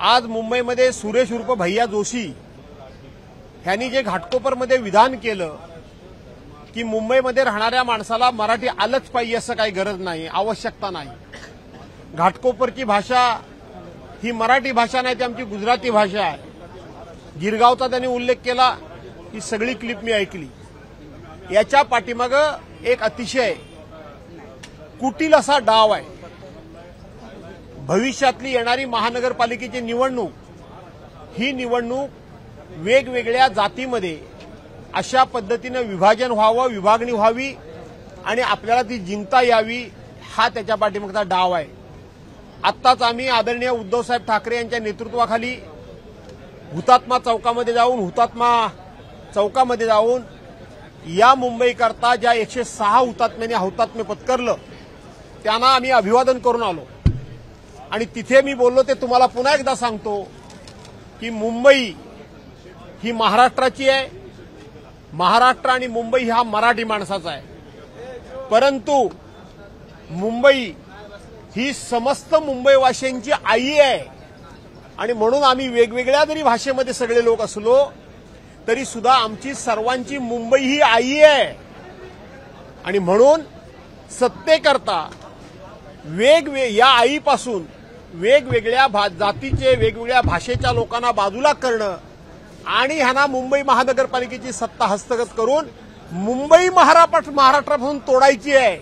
आज मुंबईमध्ये सुरेश उर्फ भैया जोशी यांनी जे घाटकोपरमध्ये विधान केलं की मुंबईमध्ये राहणाऱ्या माणसाला मराठी आलंच पाहिजे असं काही गरज नाही, आवश्यकता नाही. घाटकोपरची भाषा ही मराठी भाषा नाही, ती आमची गुजराती भाषा आहे. गिरगावचा त्यांनी उल्लेख केला, ही सगळी क्लिप मी ऐकली. याच्या पाठीमागं एक अतिशय कुटील असा डाव आहे. भविष्यातली येणारी महानगरपालिकेची निवडणूक, ही निवडणूक वेगवेगळ्या जातीमध्ये अशा पद्धतीनं विभाजन व्हावं, विभागणी व्हावी आणि आपल्याला ती जिंकता यावी, हा त्याच्या पाठीमागचा डाव आहे. आत्ताच आम्ही आदरणीय उद्धवसाहेब ठाकरे यांच्या नेतृत्वाखाली हुतात्मा चौकामध्ये जाऊन या मुंबईकरता ज्या 106 हुतात्म्यांनी हुतात्म्य पत्करलं त्यांना आम्ही अभिवादन करून आलो. आणि तिथे मी बोललो ते तुम्हाला पुन्हा एकदा सांगतो की मुंबई ही महाराष्ट्राची आहे. महाराष्ट्र आणि मुंबई हा मराठी माणसाचा आहे. परंतु मुंबई ही समस्त मुंबईवासियांची आई आहे. आणि म्हणून आम्ही वेगवेगळ्या जरी भाषेमध्ये सगळे लोक असलो तरी सुद्धा आमची सर्वांची मुंबई ही आई आहे. आणि म्हणून सत्तेकरता या आईपासून वेगवेगळ्या जातीचे, वेगवेगळ्या भाषेच्या लोकांना बाजूला करणं आणि ह्यांना मुंबई महानगरपालिकेची सत्ता हस्तगत करून मुंबई महाराष्ट्रापासून तोडायची आहे.